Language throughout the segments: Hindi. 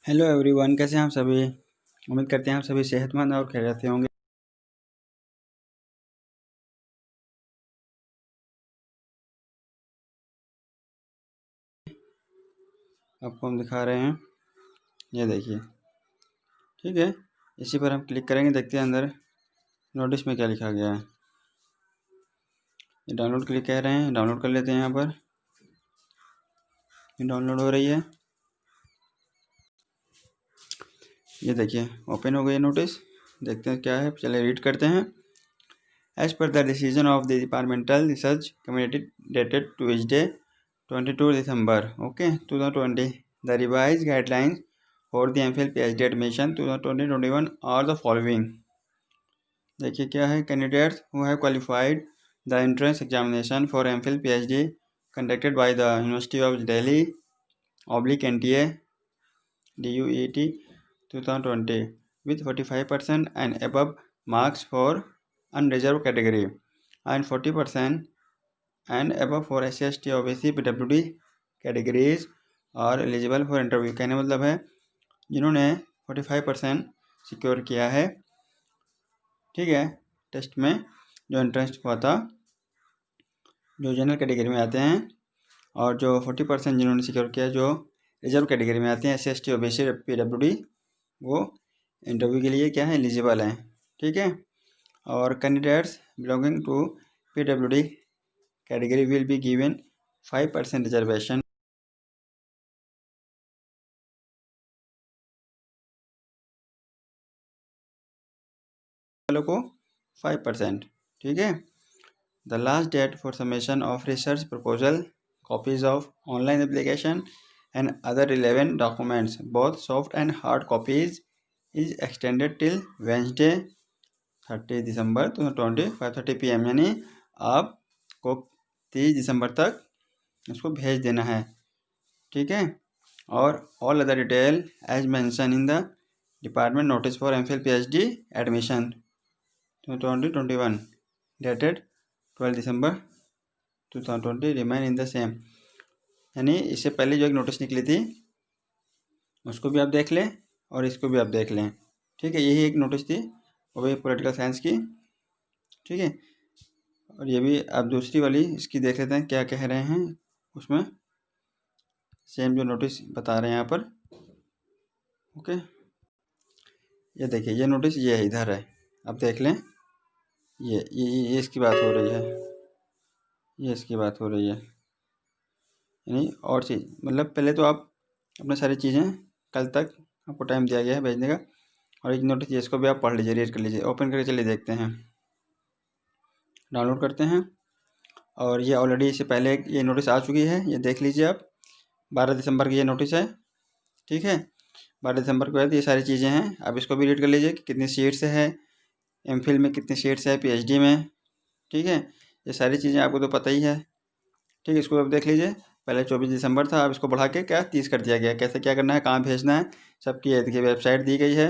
हेलो एवरीवन, कैसे हैं आप सभी। उम्मीद करते हैं आप सभी सेहतमंद और खैरियत से होंगे। आपको हम दिखा रहे हैं, ये देखिए। ठीक है, इसी पर हम क्लिक करेंगे, देखते हैं अंदर नोटिस में क्या लिखा गया है। ये डाउनलोड क्लिक कह रहे हैं, डाउनलोड कर लेते हैं। यहाँ पर ये डाउनलोड हो रही है, ये देखिए ओपन हो गई नोटिस। देखते हैं क्या है, चलिए रीड करते हैं। As per the decision of the departmental research committee dated Tuesday 22 December 2020, the revise guidelines for the MPhil PhD admission 2020-21 are the following। देखिए क्या है, candidates who have qualified the entrance examination for MPhil PhD conducted by the University of Delhi /NTA DUET 2020 with 45% and above marks for unreserved category and 40% and above for SC ST OBC PWD categories are eligible for interview। कहने मतलब है जिन्होंने 45% सिक्योर किया है, ठीक है, टेस्ट में जो एंट्रेंस हुआ था, जो जनरल कैटेगरी में आते हैं, और जो 40% जिन्होंने सिक्योर किया जो रिजर्व कैटेगरी में आते हैं, SC ST OBC PWD, वो इंटरव्यू के लिए क्या है, एलिजिबल हैं। ठीक है, और candidates belonging to PWD category will be given 5% reservation वालों को 5%। ठीक है, the last date for submission of research proposal, copies of online application and other relevant documents, both soft and hard copies, is extended till Wednesday 30 December 2020 5:30 PM। यानी आपको 30 दिसंबर तक उसको भेज देना है। ठीक है, और all other detail as mention in the department notice for MPhil PhD admission 2021 dated 12 December 2020 remain in the same. यानी इससे पहले जो एक नोटिस निकली थी उसको भी आप देख लें और इसको भी आप देख लें। ठीक है, यही एक नोटिस थी, वो भी पॉलिटिकल साइंस की। ठीक है, और ये भी आप दूसरी वाली इसकी देख लेते हैं क्या कह रहे हैं उसमें, सेम जो नोटिस बता रहे हैं यहाँ पर। ओके, ये देखिए, ये नोटिस ये है, इधर है, आप देख लें। ये इसकी बात हो रही है, ये इसकी बात हो रही है। यानी और चीज़ मतलब पहले तो आप अपने सारी चीज़ें, कल तक आपको टाइम दिया गया है भेजने का, और एक नोटिस इसको भी आप पढ़ लीजिए, रीड कर लीजिए। ओपन करके चलिए देखते हैं, डाउनलोड करते हैं। और ये ऑलरेडी इससे पहले ये नोटिस आ चुकी है, ये देख लीजिए आप। 12 दिसंबर की ये नोटिस है। ठीक है, 12 दिसंबर के बाद ये सारी चीज़ें हैं, आप इसको भी रीड कर लीजिए कि कितनी सीट्स है, MPhil में कितनी सीट्स है, PhD में। ठीक है, ये सारी चीज़ें आपको तो पता ही है। ठीक है, इसको आप देख लीजिए। पहले 24 दिसंबर था, अब इसको बढ़ा के क्या 30 कर दिया गया। कैसे क्या करना है, कहाँ भेजना है, सबकी ये देखिए वेबसाइट दी गई है,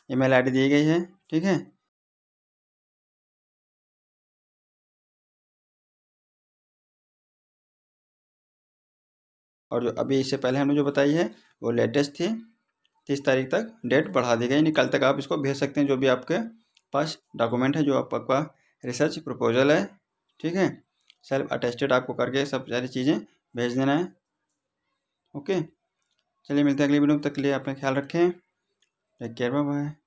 email ID दी गई है। ठीक है, और जो अभी इससे पहले हमने जो बताई है वो लेटेस्ट थी, 30 तारीख तक डेट बढ़ा दी गई। यानी कल तक आप इसको भेज सकते हैं, जो भी आपके पास डॉक्यूमेंट है, जो आपका रिसर्च प्रपोजल है। ठीक है, सेल्फ अटेस्टेड आपको करके सब सारी चीज़ें भेज देना है। ओके, चलिए मिलते हैं अगली वीडियो, तक के लिए अपना ख्याल रखें। Take care, bye bye.